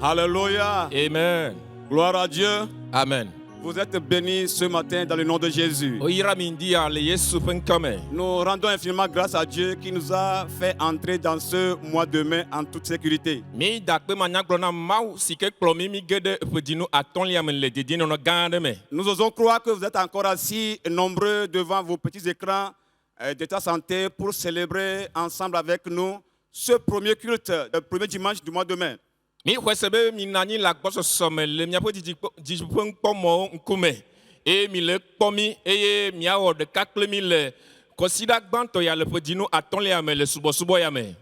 Alléluia. Amen. Gloire à Dieu. Amen. Vous êtes bénis ce matin dans le nom de Jésus. Nous rendons infiniment grâce à Dieu qui nous a fait entrer dans ce mois de mai en toute sécurité. Nous osons croire que vous êtes encore assis nombreux devant vos petits écrans d'état santé pour célébrer ensemble avec nous ce premier culte, le premier dimanche du mois de mai. Et le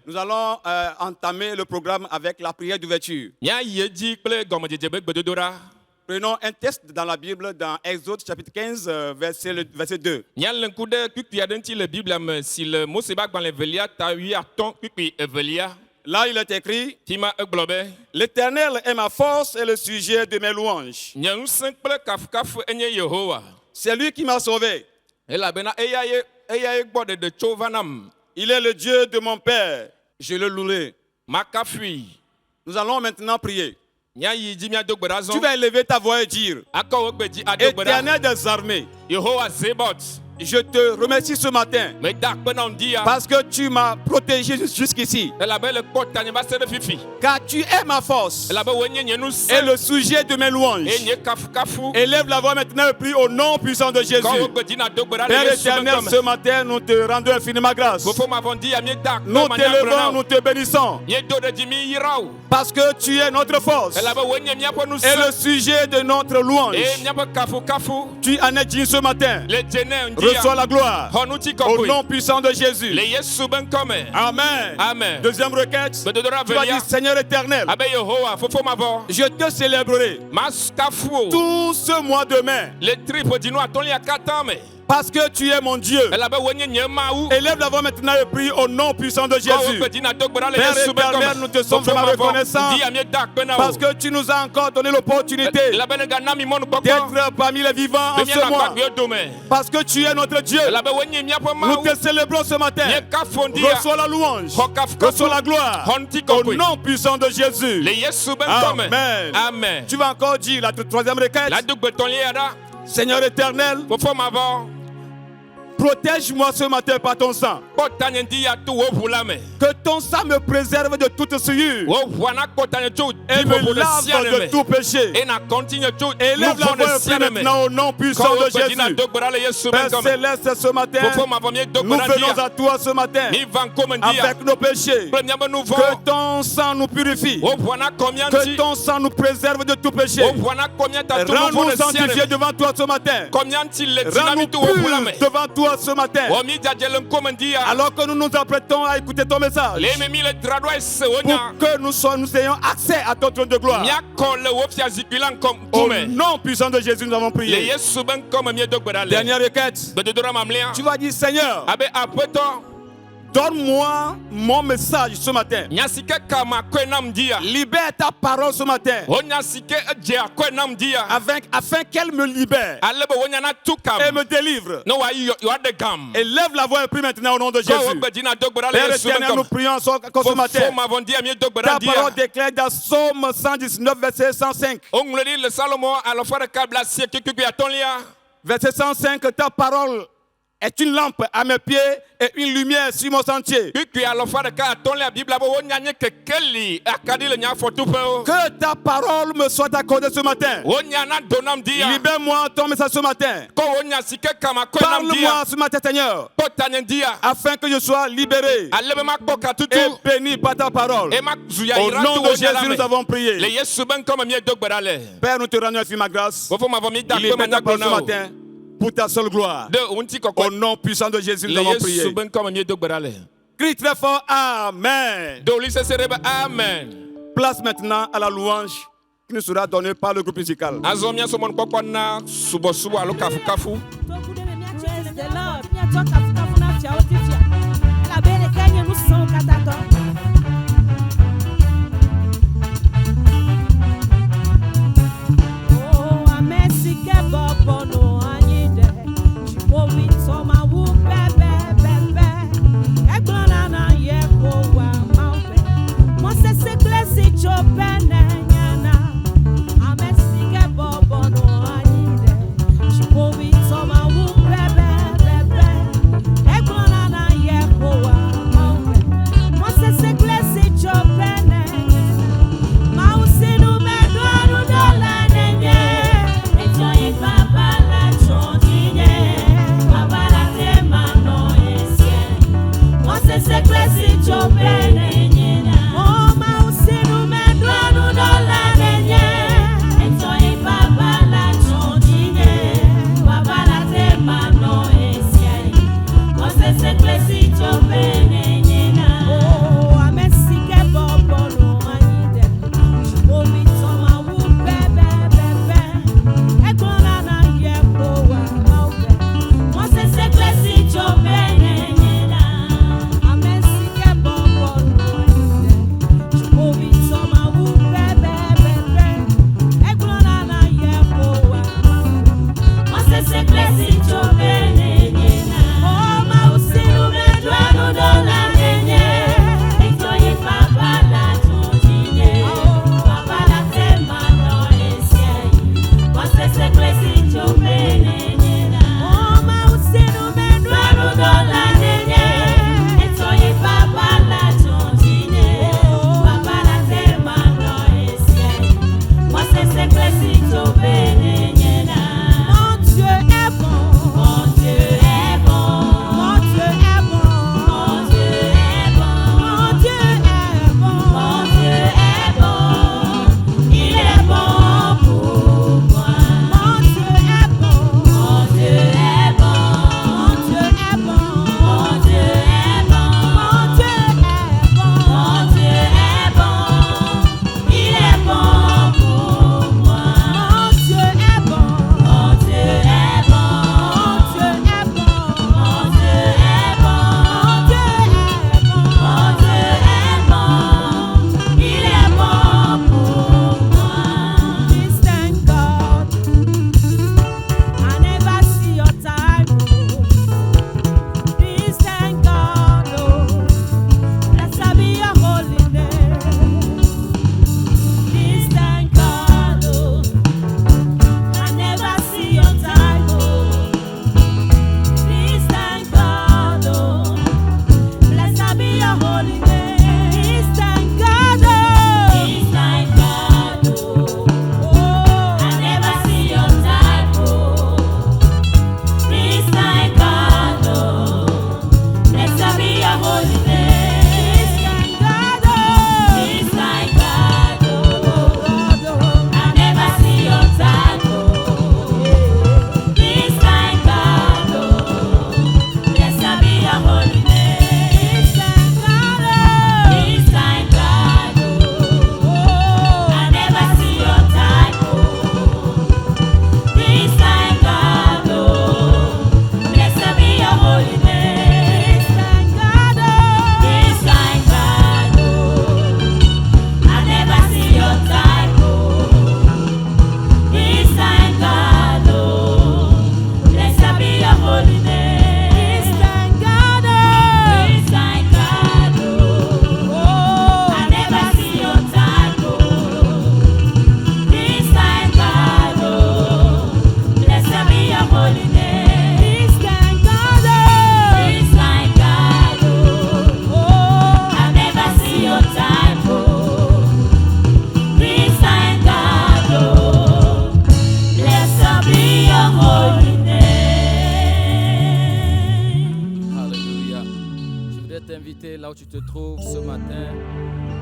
Nous allons entamer le programme avec la prière d'ouverture. Prenons un texte dans la Bible, dans Exode chapitre 15, verset 2. Là, il est écrit: L'Éternel est ma force et le sujet de mes louanges. C'est lui qui m'a sauvé. Il est le Dieu de mon Père. Je le louerai. Nous allons maintenant prier. Tu vas élever ta voix et dire: Éternel des armées, je te remercie ce matin parce que tu m'as protégé jusqu'ici. Car tu es ma force et le sujet de mes louanges. Élève la voix maintenant et prie au nom puissant de Jésus. Père éternel, ce matin, nous te rendons infiniment grâce. Nous t'élevons, nous te bénissons. Parce que tu es notre force et le sujet de notre louange. Tu en es digne ce matin. Reçois la gloire au nom puissant de Jésus. Amen. Amen. Deuxième requête. Tu vas dire: Seigneur éternel, je te célébrerai tout ce mois de mai. Parce que tu es mon Dieu. Élève la voix maintenant et prie au nom puissant de Jésus. Père éternel, nous te sommes vraiment reconnaissants parce que tu nous as encore donné l'opportunité d'être parmi les vivants en ce mois. Parce que tu es notre Dieu. Nous te célébrons ce matin. Reçois la louange. Reçois la gloire au nom puissant de Jésus. Amen. Amen. Tu vas encore dire la troisième requête. Seigneur éternel, protège-moi ce matin par ton sang. Que ton sang me préserve de toute souillure et me lave de tout péché. Élève la voix et prie maintenant au nom puissant de Jésus. Père céleste, ce matin, nous venons à toi ce matin avec nos péchés. Que ton sang nous purifie. Que ton sang nous préserve de tout péché. Rends-nous sanctifiés devant toi ce matin. Rends-nous purs devant toi ce matin. Alors que nous nous apprêtons à écouter ton message, pour que nous ayons accès à ton trône de gloire. Au nom puissant de Jésus, nous avons prié. Dernière requête. Tu vas dire: Seigneur, donne-moi mon message ce matin. Libère ta parole ce matin. Afin qu'elle me libère et me délivre. Élève la voix et prie maintenant au nom de Jésus. Père éternel, nous prions encore ce matin. Ta parole déclare dans Psaume 119, verset 105. Verset 105, ta parole est une lampe à mes pieds et une lumière sur mon sentier. Que ta parole me soit accordée ce matin. Libère-moi ton message ce matin. Parle-moi ce matin, Seigneur, afin que je sois libéré et béni par ta parole. Au nom de Jésus, nous avons prié. Père, nous te rendons infiniment grâce. Libère ta parole ce matin pour ta seule gloire. Au nom puissant de Jésus, nous avons prié. Crie très fort: Amen. Place maintenant à la louange qui nous sera donnée par le groupe musical. Chopin t'inviter là où tu te trouves ce matin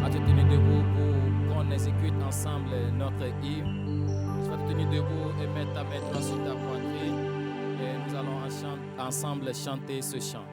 à te tenir debout pour qu'on exécute ensemble notre hymne. Tu vas te tenir debout et mettre ta main droite sur ta poitrine et nous allons ensemble chanter ce chant.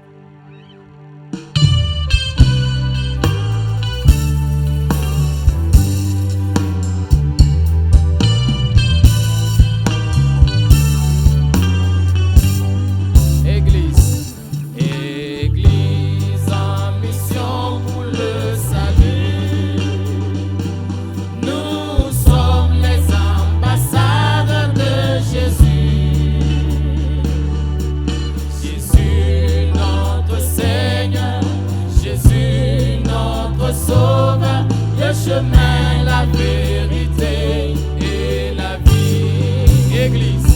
Chemin, la vérité et la vie. Église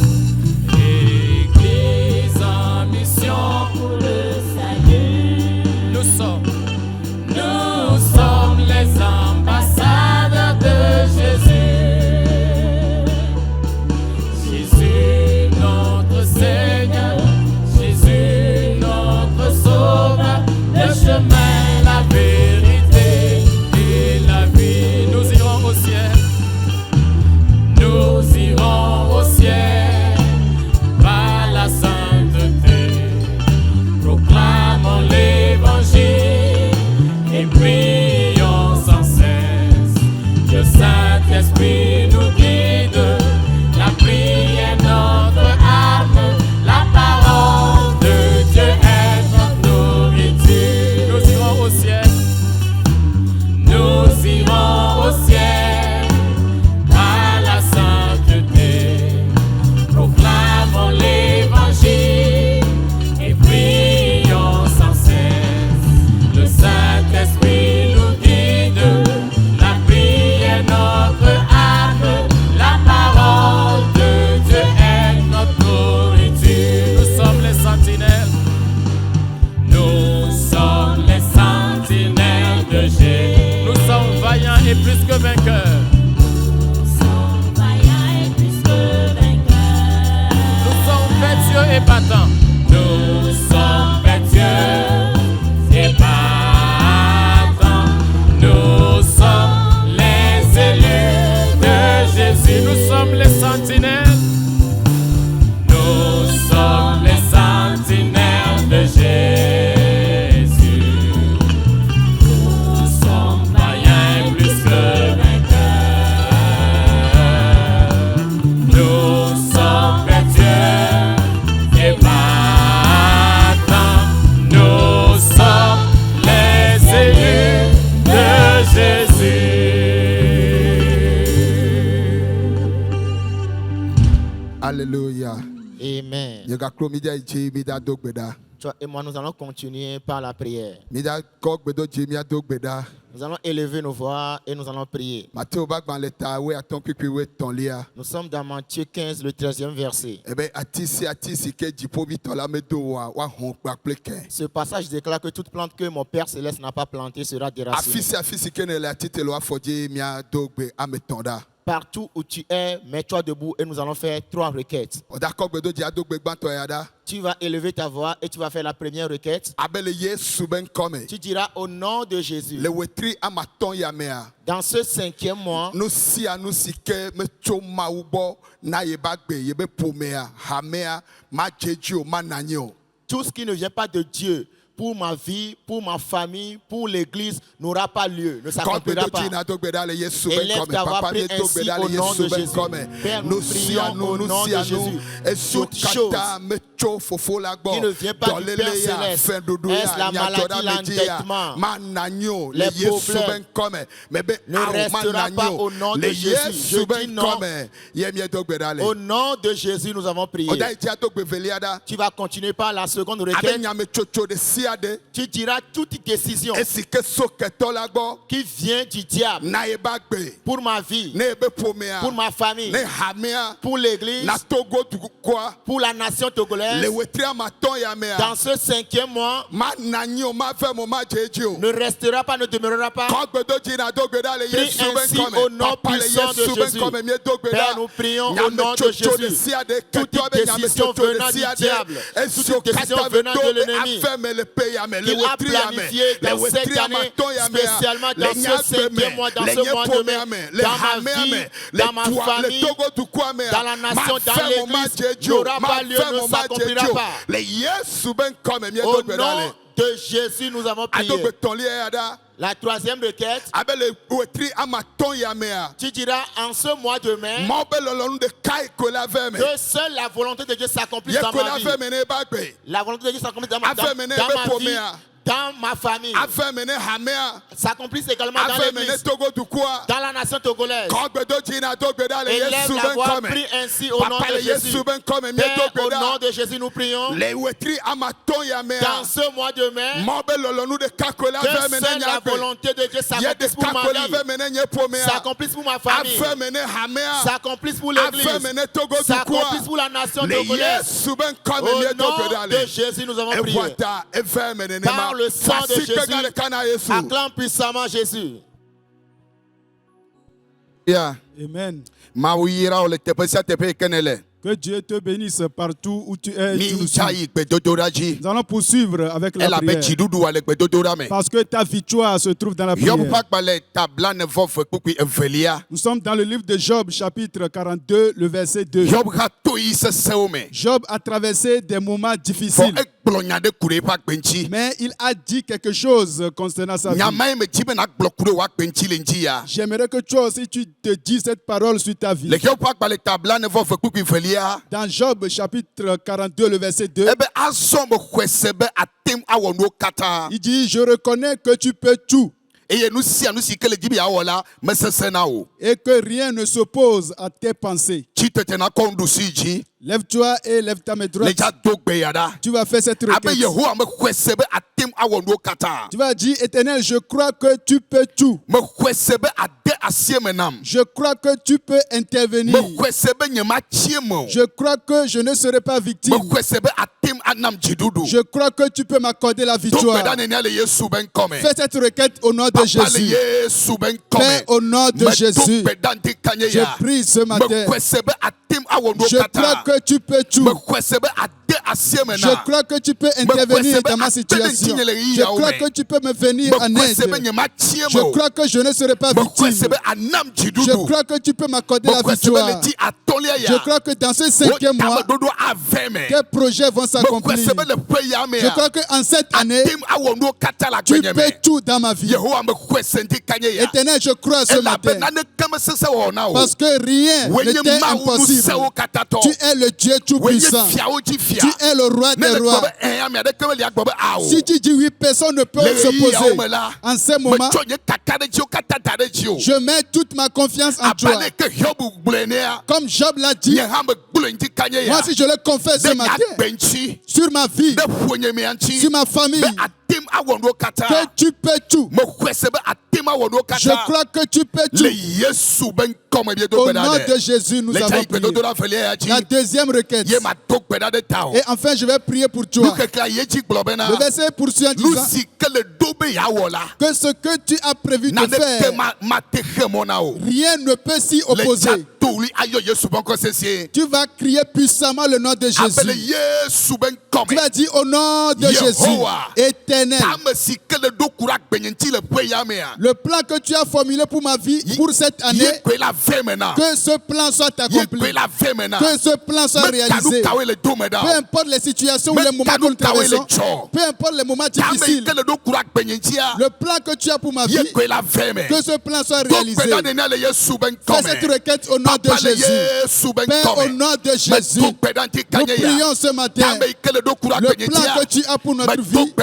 en mission pour le salut. Nous sommes les ambassadeurs de Jésus. Jésus notre Seigneur, Jésus notre Sauveur, le chemin, la vérité. Nous irons au ciel par la sainteté, proclamons l'évangile et prions sans cesse. Le Saint-Esprit nous guide, la prière est notre arme, la parole de Dieu est notre nourriture. Nous irons au ciel, nous irons au ciel. Proclamons l'évangile et prions sans cesse. Le Saint-Esprit nous guide, la prière est notre arme, la parole de Dieu est notre nourriture. Nous sommes les sentinelles, nous sommes les sentinelles de Jésus. Nous sommes vaillants et plus que vainqueurs. Et battant. Nous sommes vertueux et battants. Nous sommes les élus de Jésus. Nous sommes les sentinelles. Nous sommes les sentinelles de Jésus. Nous sommes vaillants et plus que vainqueurs. Nous sommes vertueux. Nous sommes les élus de Jésus. Alléluia. Amen. Toi et moi, nous allons continuer par la prière. Nous allons élever nos voix et nous allons prier. Nous sommes dans Matthieu 15, le 13e verset. Ce passage déclare que toute plante que mon Père Céleste n'a pas plantée sera déracinée. Partout où tu es, mets-toi debout et nous allons faire 3 requêtes. Tu vas élever ta voix et tu vas faire la première requête. Tu diras au nom de Jésus. Dans ce 5e mois, tout ce qui ne vient pas de Dieu, pour ma vie, pour ma famille, pour l'église, n'aura pas lieu, ne s'accomplira pas. Élève ta voix, prie ainsi au nom de Jésus. Père, nous prions au nom de Jésus. Toute chose qui ne vient pas du Père Céleste, est-ce la maladie, l'endettement, les problèmes, ne restera pas au nom de Jésus. Je dis non. Au nom de Jésus, nous avons prié. Tu vas continuer par la seconde requête. Tu diras toute décision qui vient du diable pour ma vie, pour ma famille, pour l'église, pour la nation togolaise. Dans ce 5e mois, ne restera pas, ne demeurera pas. Prie ainsi au nom puissant de Jésus. Père, nous prions au nom de Jésus. Toute décision venant du diable, toute décision venant de l'ennemi, qu'il a planifié dans cette année, spécialement dans ce 5e mois, dans ce mois de mai, dans ma vie, dans ma famille, dans la nation, dans l'église, n'aura pas lieu, ne s'accomplira pas. Au nom de Jésus, nous avons prié. La troisième requête, tu diras en ce mois de mai que seule la volonté de Dieu s'accomplisse dans ma vie. La volonté de Dieu s'accomplisse dans ma vie, dans ma famille. S'accomplisse également dans l'église, dans la nation togolaise. Élève la voix, prie ainsi au nom de Jésus. Père, au nom de Jésus, nous prions. Dans ce mois de mai, que seule la volonté de Dieu s'accomplisse pour ma vie, s'accomplisse pour ma famille, s'accomplisse pour l'église, s'accomplisse pour la nation togolaise. Au nom de Jésus, nous avons prié. Par le sang de Jésus, acclame puissamment Jésus. Amen. Que Dieu te bénisse partout où tu es. Nous allons poursuivre avec la prière. Parce que ta victoire se trouve dans la prière. Nous sommes dans le livre de Job, chapitre 42, le verset 2. Job a traversé des moments difficiles. Mais il a dit quelque chose concernant sa vie. J'aimerais que toi aussi tu te dises cette parole sur ta vie. Dans Job chapitre 42, le verset 2, il dit, je reconnais que tu peux tout et que rien ne s'oppose à tes pensées. Lève-toi et lève ta main droite. Tu vas faire cette requête. Tu vas dire, Éternel, je crois que tu peux tout. Je crois que tu peux intervenir. Je crois que je ne serai pas victime. Je crois que tu peux m'accorder la victoire. Fais cette requête au nom de Jésus. Père, au nom de Jésus, je prie ce matin. Je crois que tu peux tout. Je crois que tu peux intervenir dans ma situation. Je crois que tu peux me venir en aide. Je crois que je ne serai pas victime. Je crois que tu peux m'accorder la victoire. Je crois que dans ce 5e mois, tes projets vont s'accomplir. Je crois qu'en cette année, tu peux tout dans ma vie. Éternel, je crois ce matin. Parce que rien ne t'est impossible. Tu es le Dieu tout-puissant. Tu es le roi des rois. Si tu dis oui, personne ne peut s'opposer. En ce moment, je mets toute ma confiance en toi. Comme Job l'a dit, moi si je le confesse ce matin, sur ma vie, sur ma famille, que tu peux tout. Je crois que tu peux tout. Au nom de Jésus, nous avons prié. La deuxième requête. Et enfin, je vais prier pour toi. Le verset poursuit en disant que ce que tu as prévu de faire, rien ne peut s'y opposer. Tu vas crier puissamment le nom de Jésus. Tu vas dire au nom de Jésus, Éternel, le plan que tu as formulé pour ma vie, pour cette année, que ce plan soit accompli, que ce plan soit réalisé. Peu importe les situations ou les moments que nous traversons, peu importe les moments difficiles, le plan que tu as pour ma vie, que ce plan soit réalisé. Fais cette requête au nom de Jésus. Père, au nom de Jésus, nous prions ce matin. Le plan que tu as pour notre vie,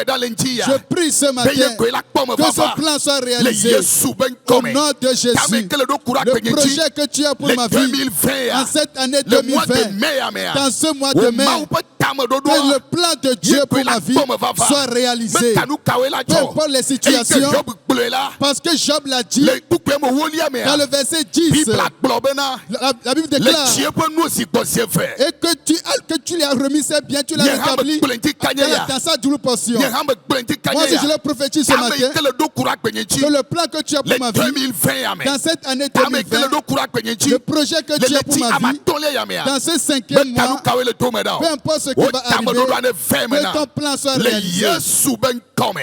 je prie ce matin que ce plan soit réalisé. Au nom de Jésus, le projet que tu as pour ma vie en cette année 2020, dans ce mois de mai, que le plan de Dieu pour ma vie soit réalisé. Peu importe les situations, Parce que Job l'a dit dans le verset 10. La Bible déclare et que tu lui as remis ses biens, tu l'as rétabli dans sa double portion. Moi aussi je le prophétise ce matin que le plan que tu as pour ma vie dans cette année 2020, le projet que tu as pour ma vie dans ce 5e mois, peu importe ce qui va arriver, que ton plan soit réalisé.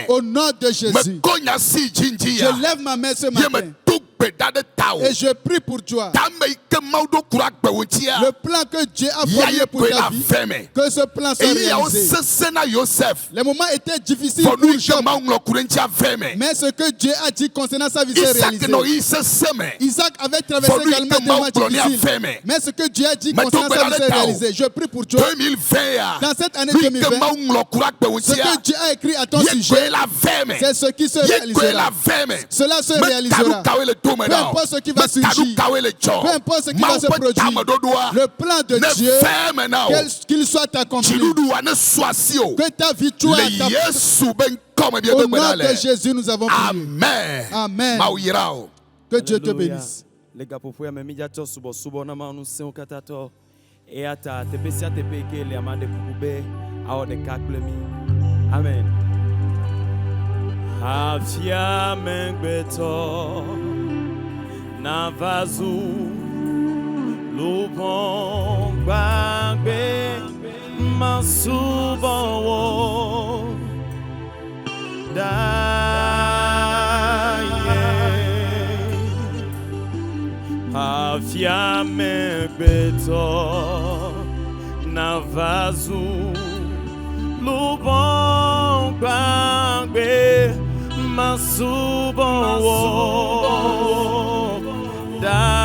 Au nom de Jésus, je lève ma main ce matin et je prie pour toi. Le plan que Dieu a formé pour ta vie, que ce plan soit réalisé. Les moments étaient difficiles pour Job, mais ce que Dieu a dit concernant sa vie s'est réalisé. Isaac avait traversé également des moments difficiles, mais ce que Dieu a dit concernant sa vie s'est réalisé. Je prie pour toi. Dans cette année 2020, ce que Dieu a écrit à ton sujet, c'est ce qui se réalisera. Cela se réalisera. Peu importe ce qui va surgir, peu importe ce qui va se produire, le plan de Dieu, qu'il soit accompli. Que ta victoire au nom de Jésus, nous avons prié. Amen. Que Dieu te bénisse. Amen. Afia mengbeto navazu lupon bagbe masubo daye afia mengbeto navazu lupon bagbe masubo daye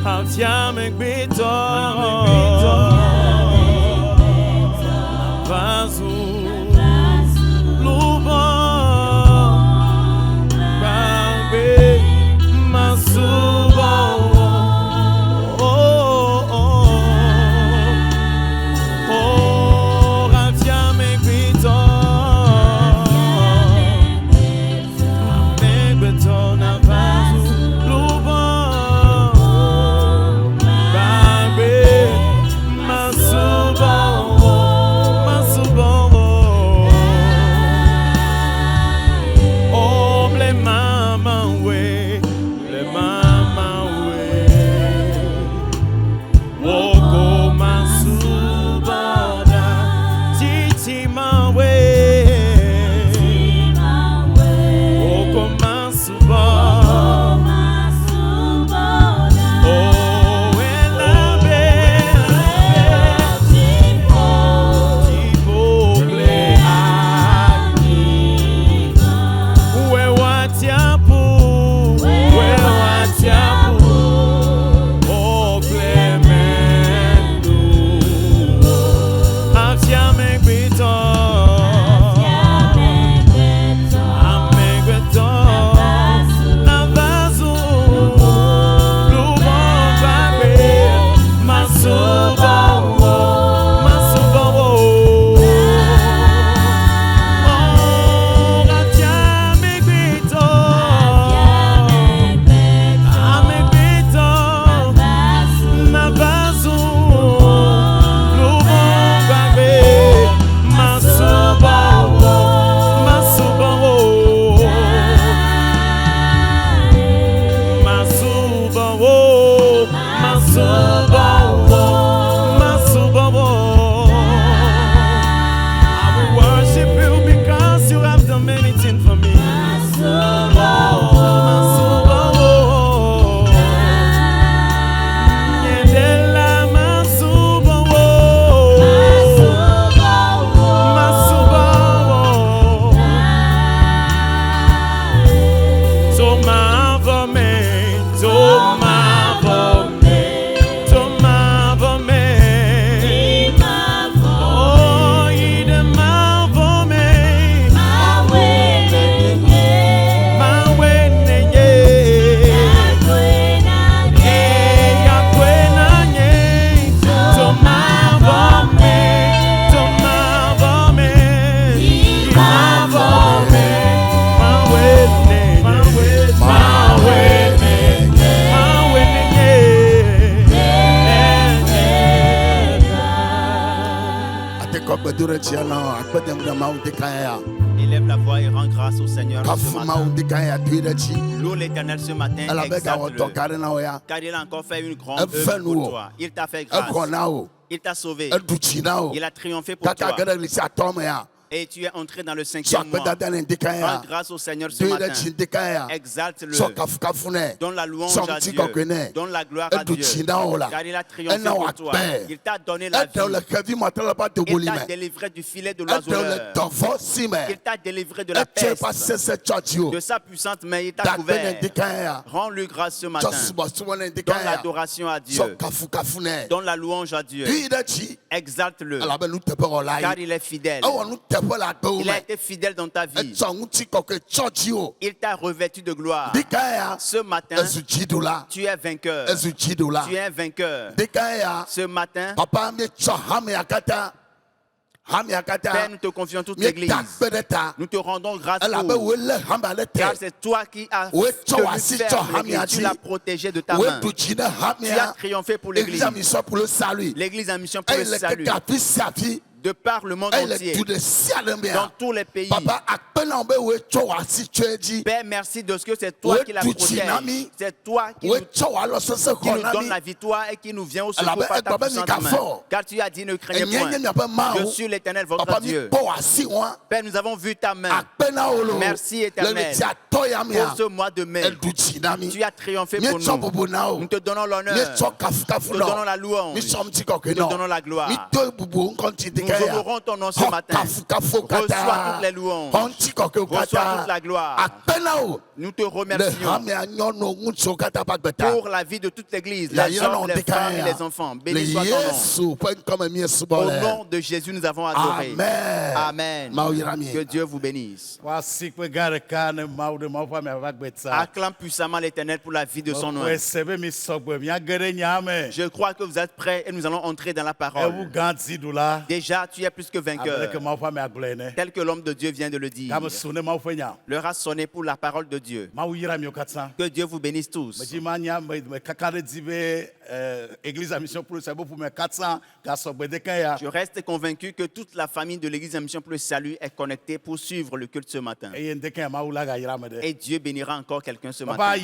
afia megbito vazu lubon bagbe masubo Élève la voix et rends grâce au Seigneur ce matin. Loue l'Éternel ce matin, exalte-le, car il a encore fait une grande œuvre pour toi. Il t'a fait grâce, il t'a sauvé, il a triomphé pour toi. Et tu es entré dans le 5e mois. Rends grâce au Seigneur ce matin. Exalte-le. Donne la louange à Dieu. Donne la gloire à Dieu. Car il a triomphé pour toi. Il t'a donné la vie. Il t'a délivré du filet de l'oiseleur. Il t'a délivré de la peste. De sa puissante main, il t'a couvert. Rends-lui grâce ce matin. Donne l'adoration à Dieu. Donne la louange à Dieu. Exalte-le. Car il est fidèle. Il a été fidèle dans ta vie. Il t'a revêtu de gloire. Ce matin, tu es vainqueur. Tu es vainqueur. Ce matin, Père, nous te confions toute l'Église. Nous te rendons grâce car c'est toi qui as tu l'as protégé de ta main. Tu as triomphé pour l'Église. L'Église en mission pour le salut. De par le monde entier, dans tous les pays. Père, merci de ce que c'est toi qui la protège. C'est toi qui nous donne la victoire et qui nous vient au secours par ta puissante main. Car tu as dit, ne craignez point. Je suis l'Éternel, votre Dieu. Père, nous avons vu ta main. Merci, Éternel, pour ce mois de mai. Tu as triomphé pour nous. Nous te donnons l'honneur. Nous te donnons la louange. Nous te donnons la gloire. Nous honorons ton nom ce matin. Reçois toutes les louanges. Reçois toute la gloire. Nous te remercions pour la vie de toute l'Église, les hommes, les femmes et les enfants. Béni soit ton nom. Au nom de Jésus, nous avons adoré. Amen. Que Dieu vous bénisse. Acclame puissamment l'Éternel pour la vie de son nom. Je crois que vous êtes prêts et nous allons entrer dans la parole. Déjà, tu es plus que vainqueur, tel que l'homme de Dieu vient de le dire. L'heure a sonné pour la parole de Dieu. Que Dieu vous bénisse tous. Je reste convaincu que toute la famille de l'Église en mission pour le salut est connectée pour suivre le culte ce matin. Et Dieu bénira encore quelqu'un ce matin.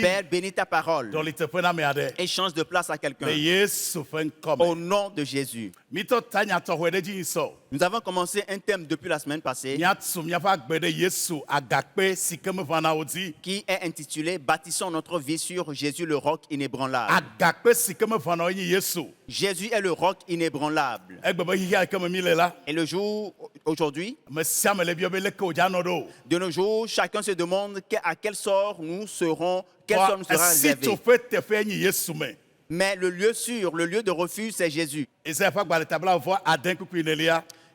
Père, bénis ta parole et change de place à quelqu'un. Au nom de Jésus. Nous avons commencé un thème depuis la semaine passée qui est intitulé « Bâtissons notre vie sur Jésus le roc inébranlable ». Jésus est le roc inébranlable. Et le jour, aujourd'hui, de nos jours, chacun se demande à quel sort nous serons, quel sort nous sera réservé. Mais le lieu sûr, le lieu de refuge, c'est Jésus.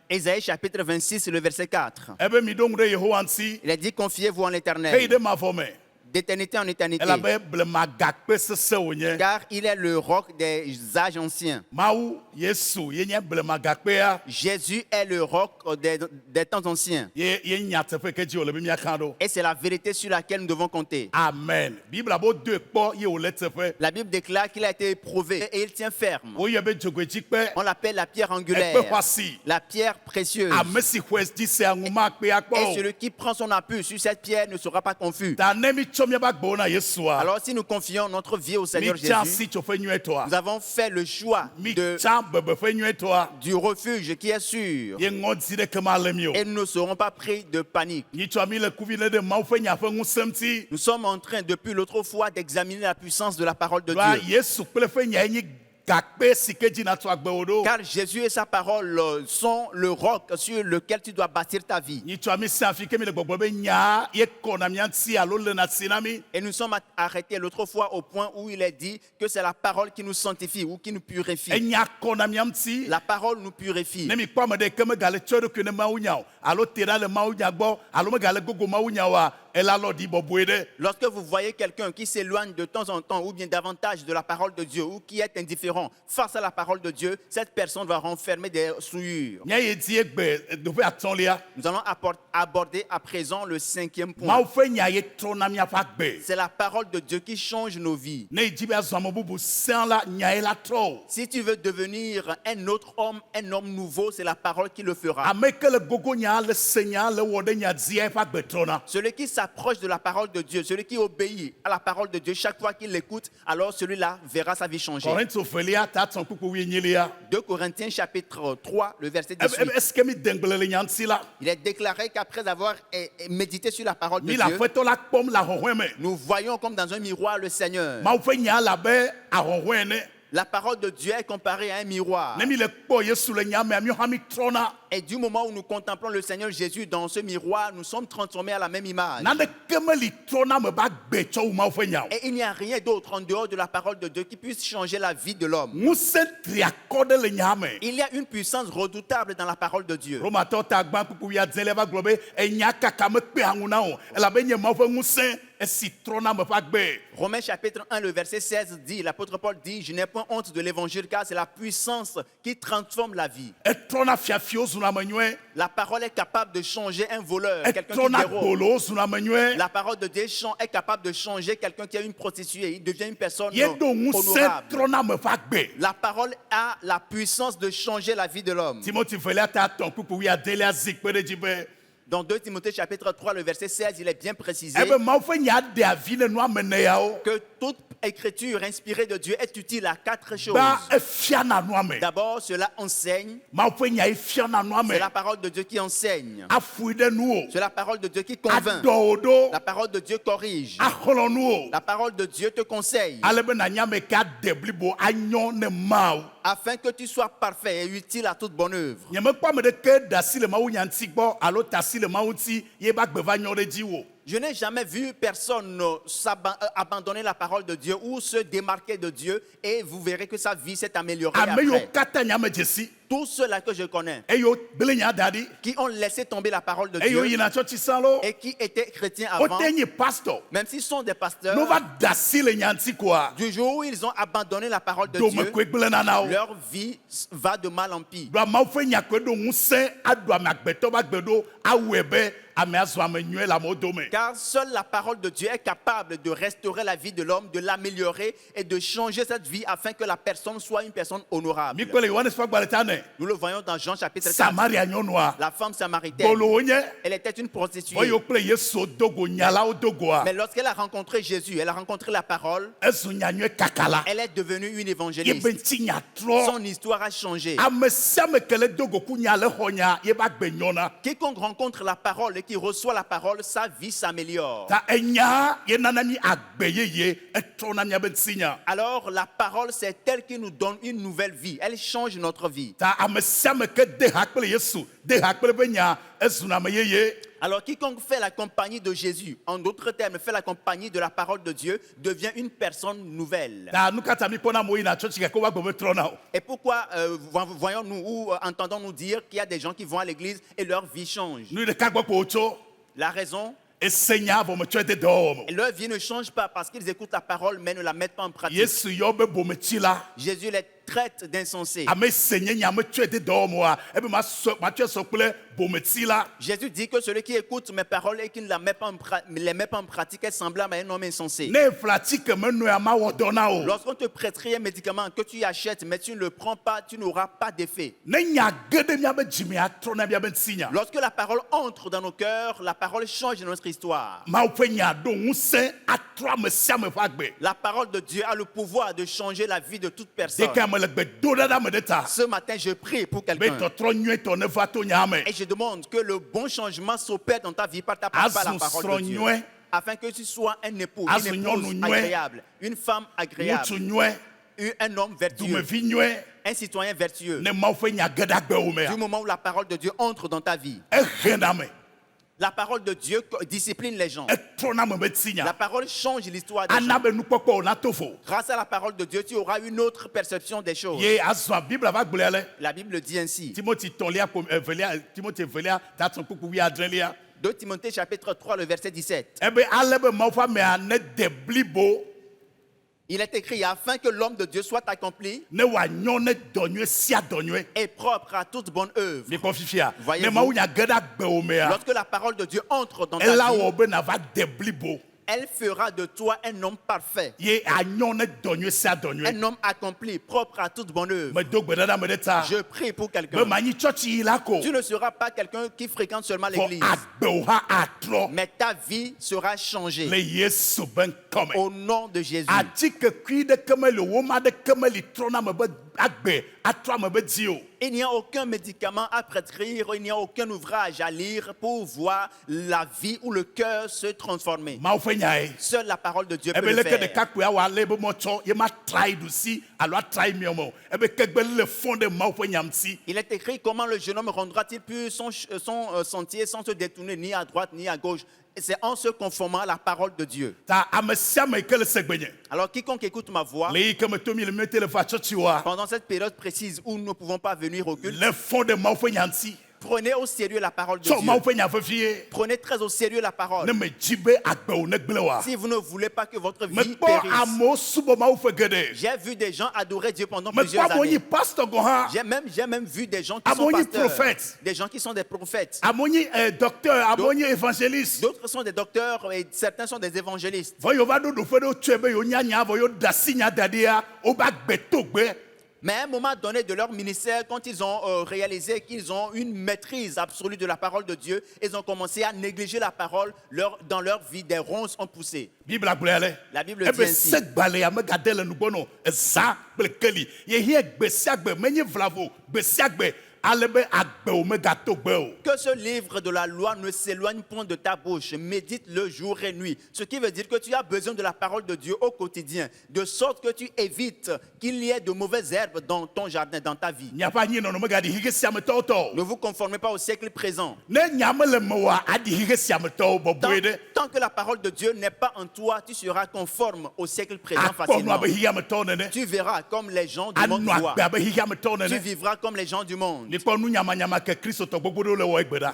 Ésaïe chapitre 26, le verset 4. Il a dit, confiez-vous en l'Éternel. D'éternité en éternité. Car il est le roc des âges anciens. Jésus est le roc des temps anciens. Et c'est la vérité sur laquelle nous devons compter. Amen. La Bible déclare qu'il a été éprouvé et il tient ferme. On l'appelle la pierre angulaire, la pierre précieuse. Et celui qui prend son appui sur cette pierre ne sera pas confus. Alors si nous confions notre vie au Seigneur Jésus, nous avons fait le choix du refuge qui est sûr. Et nous ne serons pas pris de panique. Nous sommes en train depuis l'autre fois d'examiner la puissance de la parole de Dieu. Car Jésus et sa parole sont le roc sur lequel tu dois bâtir ta vie. Et nous sommes arrêtés l'autre fois au point où il est dit que c'est la parole qui nous sanctifie ou qui nous purifie. La parole nous purifie. Lorsque vous voyez quelqu'un qui s'éloigne de temps en temps ou bien davantage de la parole de Dieu ou qui est indifférent face à la parole de Dieu, cette personne va renfermer des souillures. Nous allons aborder à présent le 5e point. C'est la parole de Dieu qui change nos vies. Si tu veux devenir un autre homme, un homme nouveau, c'est la parole qui le fera. Celui qui s'approche de la parole de Dieu, celui qui obéit à la parole de Dieu, chaque fois qu'il l'écoute, alors celui-là verra sa vie changer. 2 Corinthiens chapitre 3, le verset 18. Il est déclaré qu'après avoir médité sur la parole de Dieu, nous voyons comme dans un miroir le Seigneur. La parole de Dieu est comparée à un miroir. Et du moment où nous contemplons le Seigneur Jésus dans ce miroir, nous sommes transformés à la même image. Et il n'y a rien d'autre en dehors de la parole de Dieu qui puisse changer la vie de l'homme. Il y a une puissance redoutable dans la parole de Dieu. Romains chapitre 1, le verset 16 dit, l'apôtre Paul dit, je n'ai point honte de l'évangile car c'est la puissance qui transforme la vie. La parole est capable de changer un voleur, quelqu'un qui dérobe. La parole de Dieu est capable de changer quelqu'un qui a une prostituée. Il devient une personne honorable. La parole a la puissance de changer la vie de l'homme. Dans 2 Timothée chapitre 3, le verset 16, il est bien précisé que toute écriture inspirée de Dieu est utile à 4 choses. D'abord, cela enseigne. C'est la parole de Dieu qui enseigne. C'est la parole de Dieu qui convainc. La parole de Dieu corrige. La parole de Dieu te conseille. Afin que tu sois parfait et utile à toute bonne œuvre. Je n'ai jamais vu personne abandonner la parole de Dieu ou se démarquer de Dieu, et vous verrez que sa vie s'est améliorée après. Tous ceux-là que je connais qui ont laissé tomber la parole de Dieu et qui étaient chrétiens avant, même s'ils sont des pasteurs, du jour où ils ont abandonné la parole de Dieu, leur vie va de mal en pis. Car seule la parole de Dieu est capable de restaurer la vie de l'homme, de l'améliorer et de changer cette vie afin que la personne soit une personne honorable. Nous le voyons dans Jean chapitre 4. La femme samaritaine, elle était une prostituée. Mais lorsqu'elle a rencontré Jésus, elle a rencontré la parole, elle est devenue une évangéliste. Son histoire a changé. Quiconque rencontre la parole et qui reçoit la parole, sa vie s'améliore. Alors la parole, c'est elle qui nous donne une nouvelle vie. Elle change notre vie. Alors quiconque fait la compagnie de Jésus, en d'autres termes, fait la compagnie de la parole de Dieu, devient une personne nouvelle. Et pourquoi voyons-nous ou entendons-nous dire qu'il y a des gens qui vont à l'église et leur vie change? La raison, leur vie ne change pas parce qu'ils écoutent la parole mais ne la mettent pas en pratique. Jésus les traite d'insensés. Jésus dit que celui qui écoute mes paroles et qui ne les met pas en pratique est semblable à un homme insensé. Lorsqu'on te prêterait un médicament que tu achètes mais tu ne le prends pas, tu n'auras pas d'effet. Lorsque la parole entre dans nos cœurs, la parole change notre histoire. La parole de Dieu a le pouvoir de changer la vie de toute personne. Ce matin, je prie pour quelqu'un. Et je demande que le bon changement s'opère dans ta vie par la parole de Dieu. Afin que tu sois un époux, une épouse agréable, une femme agréable, un homme vertueux, un citoyen vertueux. Du moment où la parole de Dieu entre dans ta vie. La parole de Dieu discipline les gens. La parole change l'histoire des gens. Grâce à la parole de Dieu, tu auras une autre perception des choses. 2 Timothée chapitre 3, le verset 17. Il est écrit afin que l'homme de Dieu soit accompli et propre à toute bonne œuvre. Voyez-vous, lorsque la parole de Dieu entre dans ta vie, elle fera de toi un homme parfait, un homme accompli, propre à toute bonne œuvre. Je prie pour quelqu'un. Tu ne seras pas quelqu'un qui fréquente seulement l'église, mais ta vie sera changée au nom de Jésus. Il n'y a aucun médicament à prescrire, il n'y a aucun ouvrage à lire pour voir la vie ou le cœur se transformer. Seule la parole de Dieu peut le faire. Il est écrit comment le jeune homme rendra-t-il plus son sentier sans se détourner ni à droite ni à gauche. C'est en se conformant à la parole de Dieu. Alors quiconque écoute ma voix, pendant cette période précise où nous ne pouvons pas venir au culte, prenez au sérieux la parole de Dieu. Prenez très au sérieux la parole. Si vous ne voulez pas que votre vie périsse. J'ai vu des gens adorer Dieu pendant plusieurs années. J'ai même vu des gens qui sont pasteurs, des gens qui sont des prophètes. D'autres sont des docteurs et certains sont des évangélistes. Mais à un moment donné de leur ministère, quand ils ont réalisé qu'ils ont une maîtrise absolue de la parole de Dieu, ils ont commencé à négliger la parole. Dans leur vie, des ronces ont poussé. La Bible dit ainsi. Que ce livre de la loi ne s'éloigne point de ta bouche, médite-le jour et nuit. Ce qui veut dire que tu as besoin de la parole de Dieu au quotidien, de sorte que tu évites qu'il y ait de mauvaises herbes dans ton jardin, dans ta vie. Ne vous conformez pas au siècle présent. Tant que la parole de Dieu n'est pas en toi, tu seras conforme au siècle présent facilement. Tu verras comme les gens du monde voient. Tu vivras comme les gens du monde.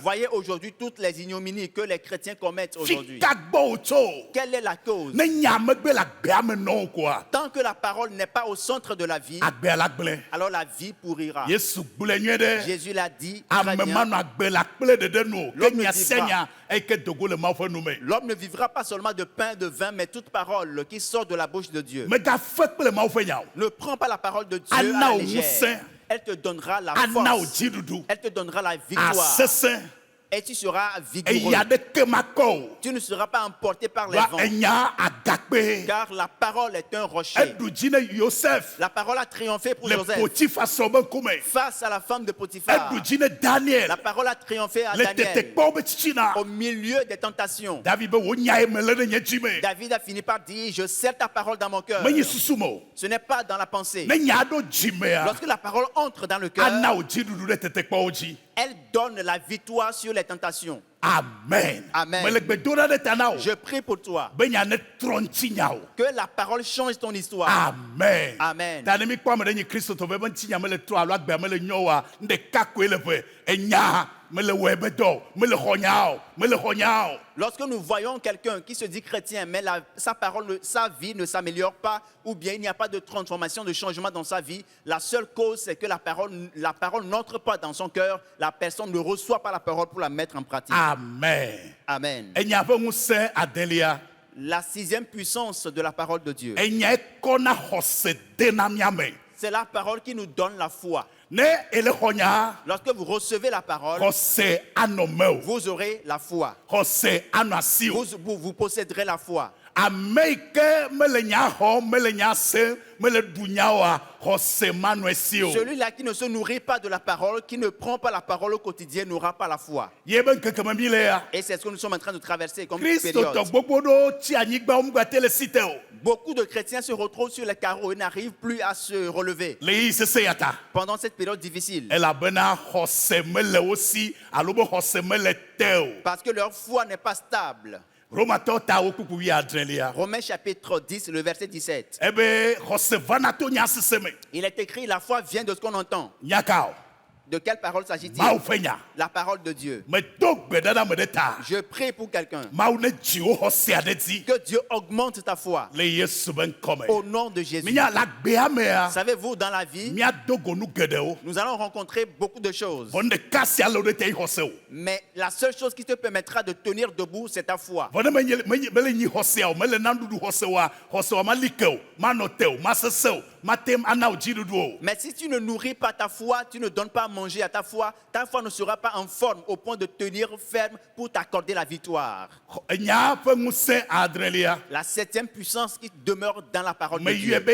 Voyez aujourd'hui toutes les ignominies que les chrétiens commettent aujourd'hui. Quelle est la cause? Tant que la parole n'est pas au centre de la vie, alors la vie pourrira. Jésus l'a dit très bien. L'homme ne vivra pas seulement de pain, de vin, mais toute parole qui sort de la bouche de Dieu. Ne prends pas la parole de Dieu à la légère. Elle te donnera la force. Elle te donnera la victoire. Et tu seras vigoureux. Tu ne seras pas emporté par les vents. Car la parole est un rocher. La parole a triomphé pour Joseph. Face à la femme de Potiphar. La parole a triomphé à Daniel. Au milieu des tentations. David a fini par dire, je serre ta parole dans mon cœur. Ce n'est pas dans la pensée. Lorsque la parole entre dans le cœur, elle donne la victoire sur les tentations. Amen. Amen. Je prie pour toi. Que la parole change ton histoire. Amen. Amen. Lorsque nous voyons quelqu'un qui se dit chrétien, mais sa vie ne s'améliore pas, ou bien il n'y a pas de transformation, de changement dans sa vie, la seule cause c'est que la parole n'entre pas dans son cœur, la personne ne reçoit pas la parole pour la mettre en pratique. Amen. Amen. La sixième puissance de la parole de Dieu, c'est la parole qui nous donne la foi. Lorsque vous recevez la parole, vous aurez la foi. Vous posséderez la foi. Celui-là qui ne se nourrit pas de la parole, qui ne prend pas la parole au quotidien, n'aura pas la foi. Et c'est ce que nous sommes en train de traverser comme période. Beaucoup de chrétiens se retrouvent sur les carreaux et n'arrivent plus à se relever pendant cette période difficile. Parce que leur foi n'est pas stable. Romains chapitre 10, le verset 17. Il est écrit, la foi vient de ce qu'on entend. De quelle parole s'agit-il? La parole de Dieu. Je prie pour quelqu'un. Que Dieu augmente ta foi. Au nom de Jésus. Savez-vous, dans la vie, nous allons rencontrer beaucoup de choses. Mais la seule chose qui te permettra de tenir debout, c'est ta foi. Mais si tu ne nourris pas ta foi, tu ne donnes pas à manger à ta foi ne sera pas en forme au point de tenir ferme pour t'accorder la victoire. La septième puissance qui demeure dans la parole de Dieu.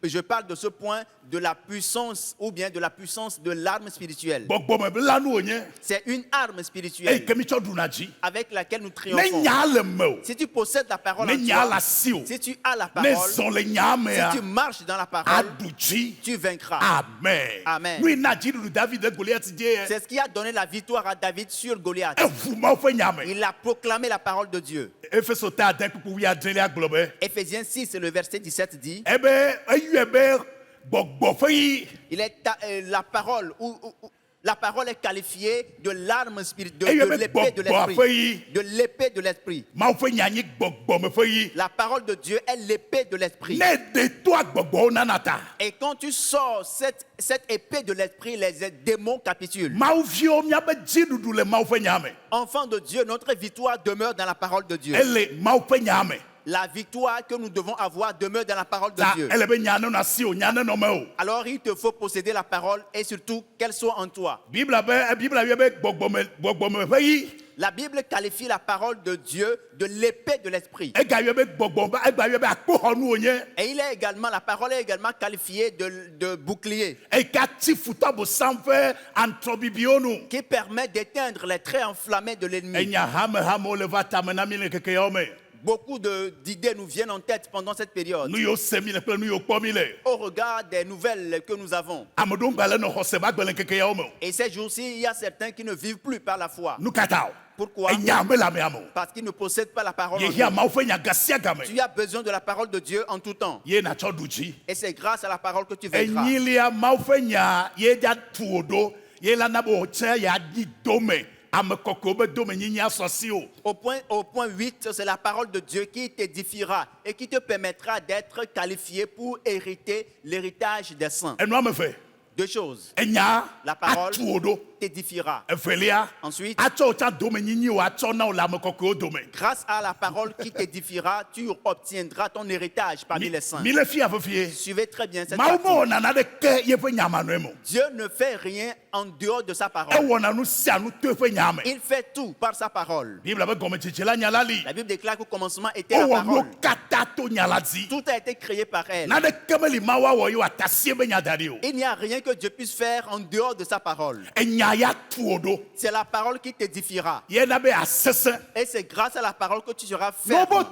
Je parle de ce point de la puissance ou bien de la puissance de l'arme spirituelle. C'est une arme spirituelle avec laquelle nous triomphons. Si tu possèdes la parole en toi, si tu as la parole, si tu marches dans la parole, tu vaincras. Amen. Amen. C'est ce qui a donné la victoire à David sur Goliath. Il a proclamé la parole de Dieu. Éphésiens 6, le verset 17 dit, il est la parole la parole est qualifiée de l'arme spirituelle, de l'épée de l'esprit. De l'épée de l'esprit. La parole de Dieu est l'épée de l'esprit. Et quand tu sors cette épée de l'esprit, les démons capitulent. Enfants de Dieu, notre victoire demeure dans la parole de Dieu. La victoire que nous devons avoir demeure dans la parole de Dieu. Alors il te faut posséder la parole et surtout qu'elle soit en toi. La Bible qualifie la parole de Dieu de l'épée de l'esprit. Et la parole est également qualifiée de bouclier. Qui permet d'éteindre les traits enflammés de l'ennemi. Beaucoup d'idées nous viennent en tête pendant cette période. Au regard des nouvelles que nous avons. Et ces jours-ci, il y a certains qui ne vivent plus par la foi. Pourquoi? Parce qu'ils ne possèdent pas la parole de Dieu. Tu as besoin de la parole de Dieu en tout temps. Et c'est grâce à la parole que tu vaincras. Au point 8, c'est la parole de Dieu qui t'édifiera et qui te permettra d'être qualifié pour hériter l'héritage des saints. Deux choses. La parole t'édifiera. Ensuite, grâce à la parole qui t'édifiera, tu obtiendras ton héritage parmi les saints. Suivez très bien cette partie. Dieu ne fait rien en dehors de sa parole. Il fait tout par sa parole. La Bible déclare qu'au commencement était la parole. Tout a été créé par elle. Il n'y a rien que Dieu puisse faire en dehors de sa parole. C'est la parole qui t'édifiera. Et c'est grâce à la parole que tu seras ferme.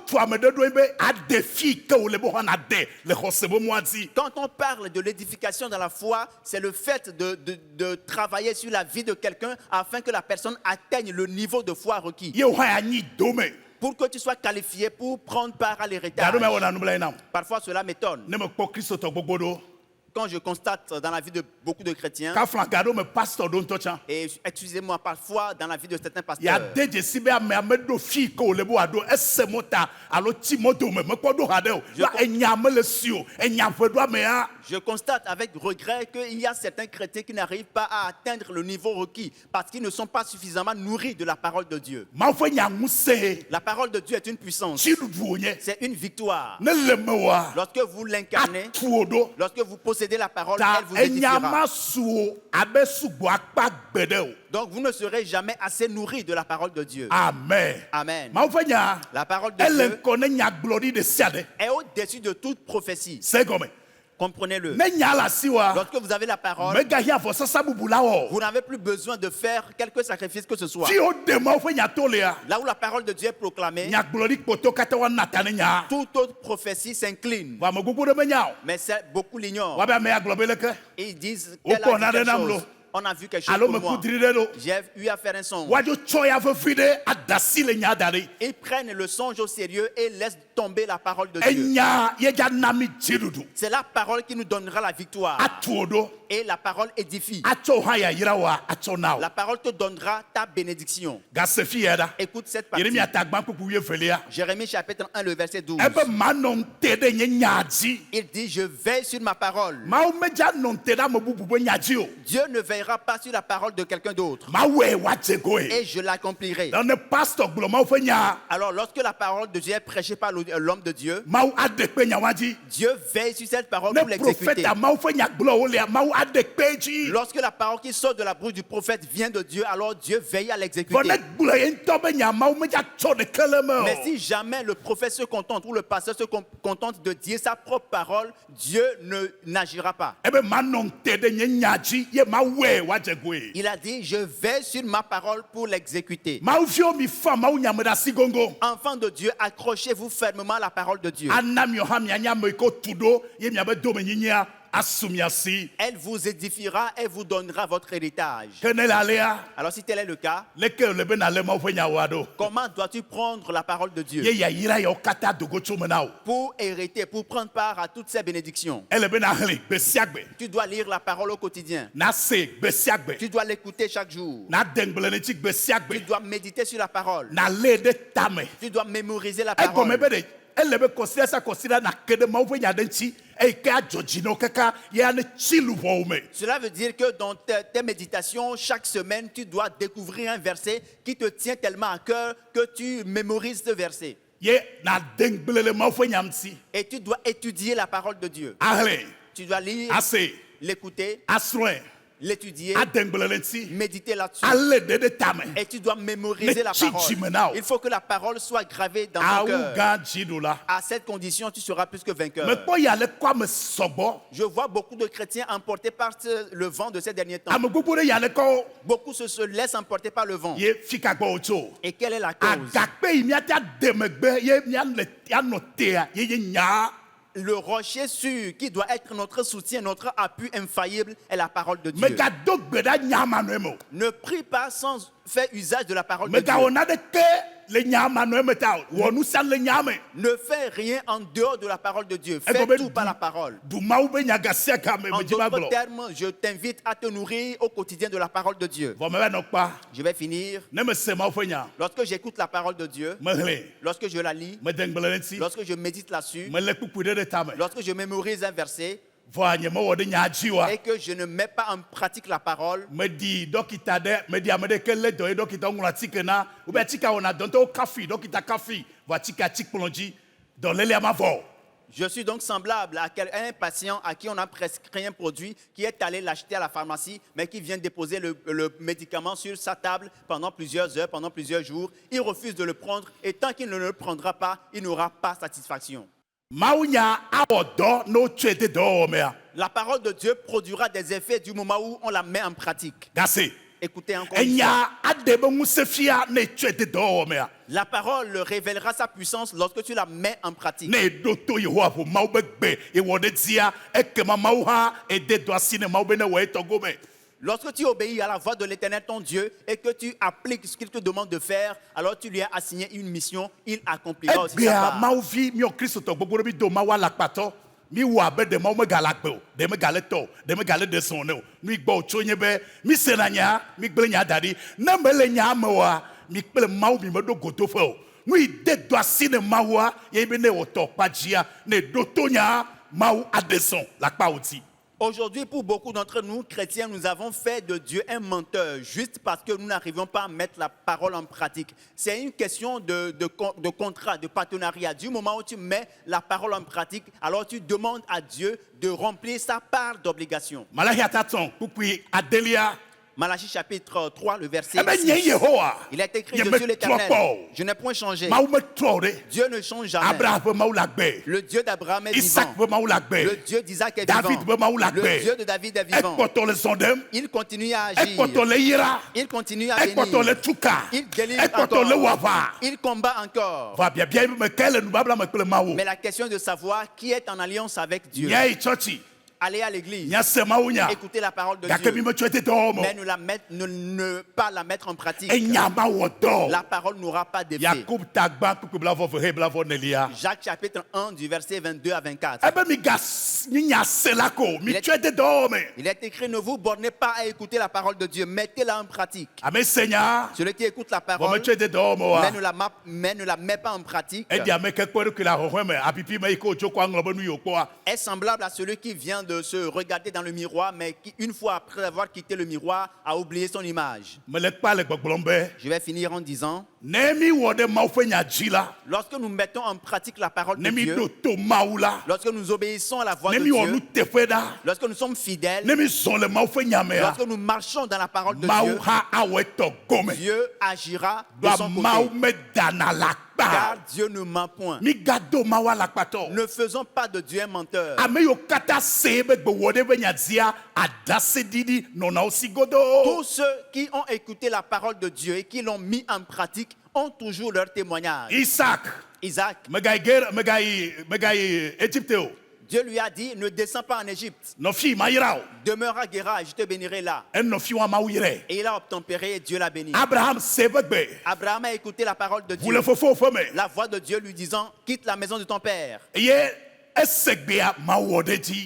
Quand on parle de l'édification dans la foi, c'est le fait de travailler sur la vie de quelqu'un afin que la personne atteigne le niveau de foi requis. Pour que tu sois qualifié pour prendre part à l'héritage. Parfois cela m'étonne. Quand je constate dans la vie de beaucoup de chrétiens, et excusez-moi, parfois dans la vie de certains pasteurs, je constate avec regret qu'il y a certains chrétiens qui n'arrivent pas à atteindre le niveau requis parce qu'ils ne sont pas suffisamment nourris de la parole de Dieu. La parole de Dieu est une puissance. C'est une victoire. Lorsque vous l'incarnez, lorsque vous possédez la parole, elle vous édifiera. Donc vous ne serez jamais assez nourris de la parole de Dieu. Amen. Amen. La parole de Dieu est au-dessus de toute prophétie. Comprenez-le. Lorsque vous avez la parole, vous n'avez plus besoin de faire quelque sacrifice que ce soit. Là où la parole de Dieu est proclamée, toute autre prophétie s'incline. Mais beaucoup l'ignorent. Ils disent qu'elle a dit quelque chose. On a vu quelque chose pour moi. J'ai eu à faire un songe. Ils prennent le songe au sérieux et laissent tomber la parole de Dieu. C'est la parole qui nous donnera la victoire. Et la parole édifie. La parole te donnera ta bénédiction. Écoute cette partie. Jérémie chapitre 1, le verset 12. Il dit, je veille sur ma parole. Dieu ne veillera pas sur la parole de quelqu'un d'autre. Et je l'accomplirai. Alors lorsque la parole de Dieu est prêchée par l'homme de Dieu, Dieu veille sur cette parole pour l'exécuter. Lorsque la parole qui sort de la bouche du prophète vient de Dieu, alors Dieu veille à l'exécuter. Mais si jamais le prophète se contente ou le pasteur se contente de dire sa propre parole, Dieu n'agira pas. Il a dit, je veille sur ma parole pour l'exécuter. Enfants de Dieu, accrochez-vous fermement à la parole de Dieu. Elle vous édifiera et vous donnera votre héritage. Alors si tel est le cas, comment dois-tu prendre la parole de Dieu pour hériter, pour prendre part à toutes ces bénédictions? Tu dois lire la parole au quotidien. Tu dois l'écouter chaque jour. Tu dois méditer sur la parole. Tu dois mémoriser la parole. Cela veut dire que dans tes méditations, chaque semaine, tu dois découvrir un verset qui te tient tellement à cœur que tu mémorises ce verset. Et tu dois étudier la parole de Dieu. Tu dois lire, l'écouter, l'étudier, méditer là-dessus. Et tu dois mémoriser la parole. Il faut que la parole soit gravée dans ton cœur. À cette condition, tu seras plus que vainqueur. Je vois beaucoup de chrétiens emportés par le vent de ces derniers temps. Beaucoup se laissent emporter par le vent. Et quelle est la cause? Le rocher sûr qui doit être notre soutien, notre appui infaillible est la parole de Dieu. Ne prie pas sans faire usage de la parole de Dieu. Ne fais rien en dehors de la parole de Dieu. Fais tout par la parole. En d'autres termes, je t'invite à te nourrir au quotidien de la parole de Dieu. Je vais finir. Lorsque j'écoute la parole de Dieu, lorsque je la lis, lorsque je médite là-dessus, lorsque je mémorise un verset, et que je ne mets pas en pratique la parole, je suis donc semblable à un patient à qui on a prescrit un produit qui est allé l'acheter à la pharmacie, mais qui vient déposer le médicament sur sa table pendant plusieurs heures, pendant plusieurs jours. Il refuse de le prendre et tant qu'il ne le prendra pas, il n'aura pas satisfaction. La parole de Dieu produira des effets du moment où on la met en pratique. Écoutez encore une fois. La parole révélera sa puissance lorsque tu la mets en pratique. Lorsque tu obéis à la voix de l'Éternel ton Dieu et que tu appliques ce qu'il te demande de faire, alors tu lui as assigné une mission, il accomplira aussi sa part. Aujourd'hui, pour beaucoup d'entre nous, chrétiens, nous avons fait de Dieu un menteur, juste parce que nous n'arrivons pas à mettre la parole en pratique. C'est une question de contrat, de partenariat. Du moment où tu mets la parole en pratique, alors tu demandes à Dieu de remplir sa part d'obligation. Malachie chapitre 3, le verset 6. Il est écrit, je suis l'Éternel, je n'ai point changé. Dieu ne change jamais. Le Dieu d'Abraham est vivant. Le Dieu d'Isaac est vivant. Le Dieu de David est vivant. Il continue à agir. Il continue à venir. Il délivre encore. Il combat encore. Mais la question est de savoir qui est en alliance avec Dieu. aller à l'église, écouter la parole de Dieu, mais ne pas la mettre en pratique, la parole n'aura pas d'effet. Jacques chapitre 1 du verset 22 à 24. Il est écrit, ne vous bornez pas à écouter la parole de Dieu, mettez-la en pratique. Celui qui écoute la parole, mais ne la met pas en pratique, est semblable à celui qui vient de se regarder dans le miroir, mais qui, une fois après avoir quitté le miroir, a oublié son image. Je vais finir en disant, lorsque nous mettons en pratique la parole de Dieu, lorsque nous obéissons à la voix de Dieu, lorsque nous sommes fidèles, lorsque nous marchons dans la parole de Dieu, Dieu agira de son côté. Car Dieu ne ment point. Ne faisons pas de Dieu un menteur. Tous ceux qui ont écouté la parole de Dieu et qui l'ont mis en pratique ont toujours leur témoignage. Isaac. Dieu lui a dit, ne descends pas en Égypte. Demeure à Guéra, je te bénirai là. Et il a obtempéré et Dieu l'a béni. Abraham a écouté la parole de Dieu. La voix de Dieu lui disant, quitte la maison de ton père. Et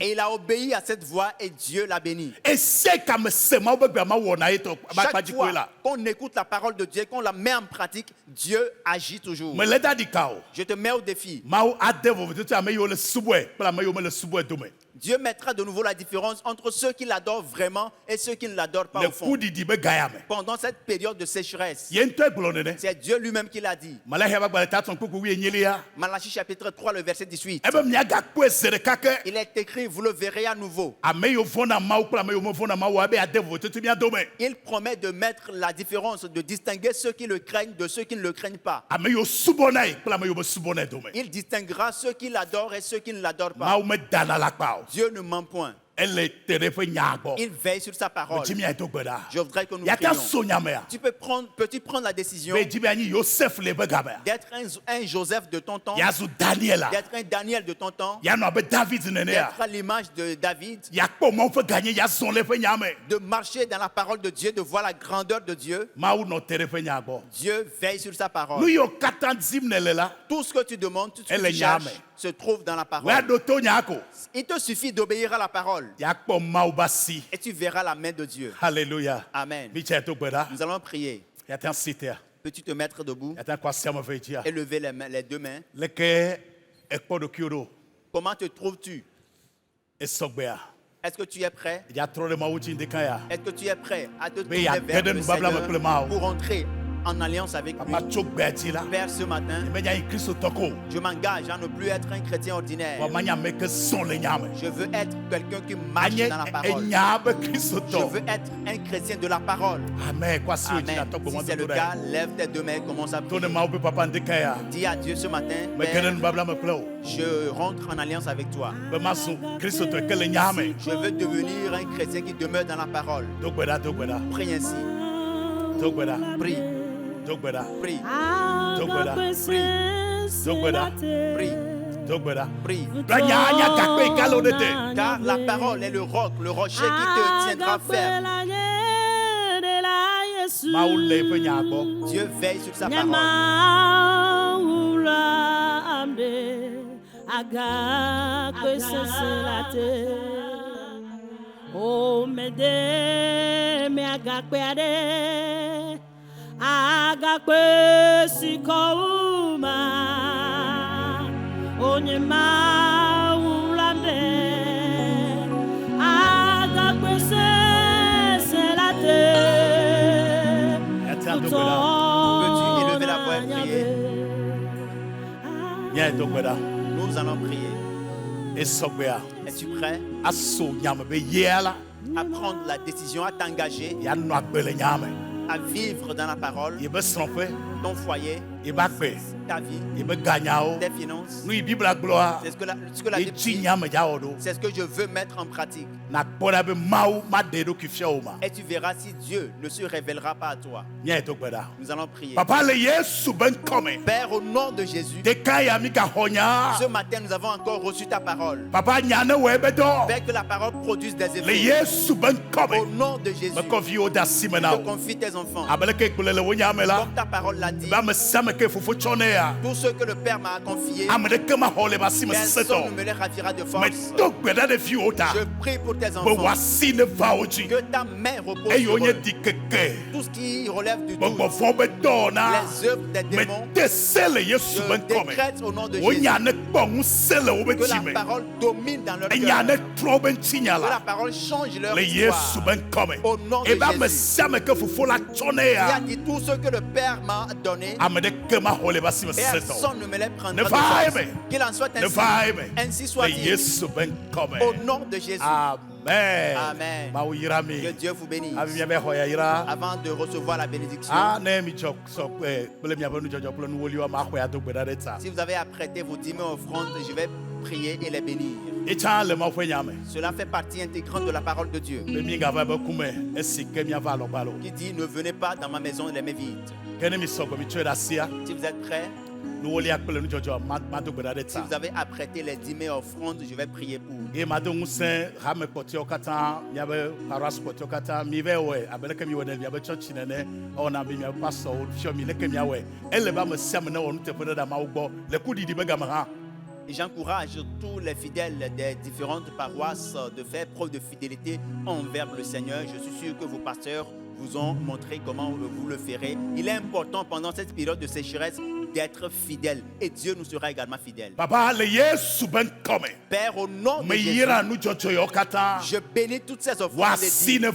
il a obéi à cette voix et Dieu l'a béni. Chaque fois qu'on écoute la parole de Dieu, qu'on la met en pratique, Dieu agit toujours. Je te mets au défi. Dieu mettra de nouveau la différence entre ceux qui l'adorent vraiment et ceux qui ne l'adorent pas au fond. Pendant cette période de sécheresse, c'est Dieu lui-même qui l'a dit. Malachie chapitre 3, le verset 18. Il est écrit, vous le verrez à nouveau. Il promet de mettre la différence, de distinguer ceux qui le craignent de ceux qui ne le craignent pas. Il distinguera ceux qui l'adorent et ceux qui ne l'adorent pas. Dieu ne ment point. Il veille sur sa parole. Je voudrais que nous prions. Peux-tu prendre la décision d'être un Joseph de ton temps, d'être un Daniel de ton temps, d'être à l'image de David, de marcher dans la parole de Dieu, de voir la grandeur de Dieu. Dieu veille sur sa parole. Tout ce que tu demandes, tout ce que tu cherches, se trouve dans la parole. Il te suffit d'obéir à la parole et tu verras la main de Dieu. Alléluia. Amen. Nous allons prier. Peux-tu te mettre debout et lever les deux mains? Comment te trouves-tu? Est-ce que tu es prêt? Est-ce que tu es prêt à te tourner vers le Seigneur pour entrer en alliance avec lui? Père, ce matin, je m'engage à ne plus être un chrétien ordinaire. Je veux être quelqu'un qui marche dans la parole. Je veux être un chrétien de la parole. Amen. Si c'est le cas, lève tes deux mains, commence à prier. Dis à Dieu ce matin, Père, je rentre en alliance avec toi. Je veux devenir un chrétien qui demeure dans la parole. Prie ainsi. Prie. Prie. Prie. Car la parole est le roc, le rocher qui te tiendra ferme. Dieu veille sur sa parole. Oh, Agakwe sikouma onyema ulame agakwe selate. Peux-tu élever la voix et prier? Nous allons prier. Es-tu prêt à prendre la décision, à t'engager, à vivre dans la parole, ton foyer, ta vie, tes finances. C'est ce que la Bible dit. C'est ce que je veux mettre en pratique. Et tu verras si Dieu ne se révélera pas à toi. Nous allons prier. Père, au nom de Jésus, ce matin nous avons encore reçu ta parole. Père, que la parole produise des effets. Au nom de Jésus, je confie tes enfants. Comme ta parole l'a dit, tout ce que le Père m'a confié, personne ne me les ravira de force. Je prie pour tes enfants, que ta main repose sur eux. Tout ce qui relève du doute, les œuvres des démons, je décrète au nom de Jésus que la parole domine dans leur cœur, que la parole change leur histoire. Au nom de Jésus, il a dit tout ce que le Père m'a donné, personne ne me les prendra de force. Qu'il en soit ainsi soit-il. Au nom de Jésus. Amen. Amen. Que Dieu vous bénisse. Avant de recevoir la bénédiction, si vous avez apprêté vos dîmes et offrandes, je vais prier et les bénir. Cela fait partie intégrante de la parole de Dieu, qui dit ne venez pas dans ma maison les mains vides. Si vous êtes prêts, si vous avez apprêté les dîmes et offrandes, je vais prier pour. Et j'encourage tous les fidèles des différentes paroisses de faire preuve de fidélité envers le Seigneur. Je suis sûr que vos pasteurs vous ont montré comment vous le ferez. Il est important pendant cette période de sécheresse d'être fidèle, et Dieu nous sera également fidèle. Père, au nom de Jésus, je bénis toutes ces offrandes des dîmes.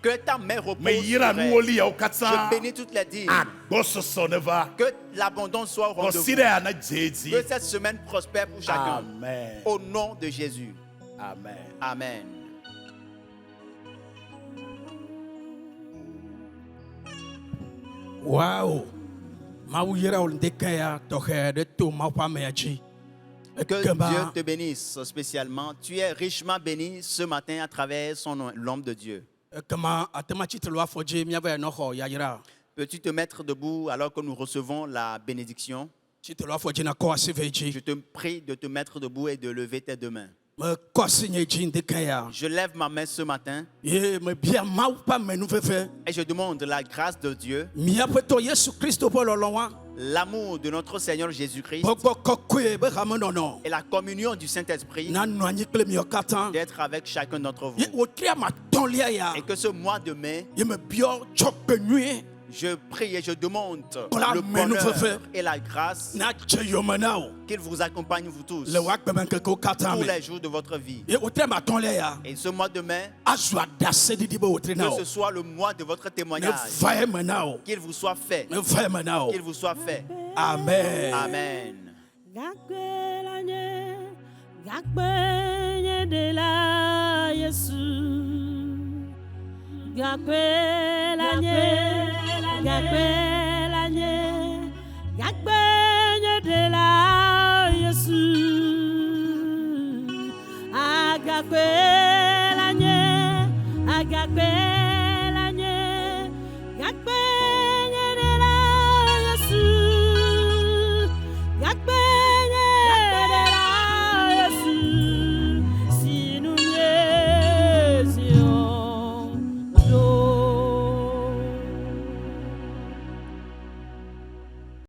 Que ta main repose sur elles. Je bénis toutes les dîmes. Que l'abondance soit au rendez-vous. Que cette semaine prospère pour chacun. Amen. Au nom de Jésus. Amen. Amen. Wow. Que Dieu te bénisse spécialement. Tu es richement béni ce matin à travers l'homme de Dieu. Peux-tu te mettre debout alors que nous recevons la bénédiction? Je te prie de te mettre debout et de lever tes deux mains. Je lève ma main ce matin et je demande la grâce de Dieu, l'amour de notre Seigneur Jésus-Christ et la communion du Saint-Esprit d'être avec chacun d'entre vous. Et que ce mois de mai, je prie et je demande le bonheur et la grâce qu'il vous accompagne vous tous les jours de votre vie. Et ce mois de mai, que ce soit le mois de votre témoignage, qu'il vous soit fait. Qu'il vous soit fait. Amen. Amen. Agape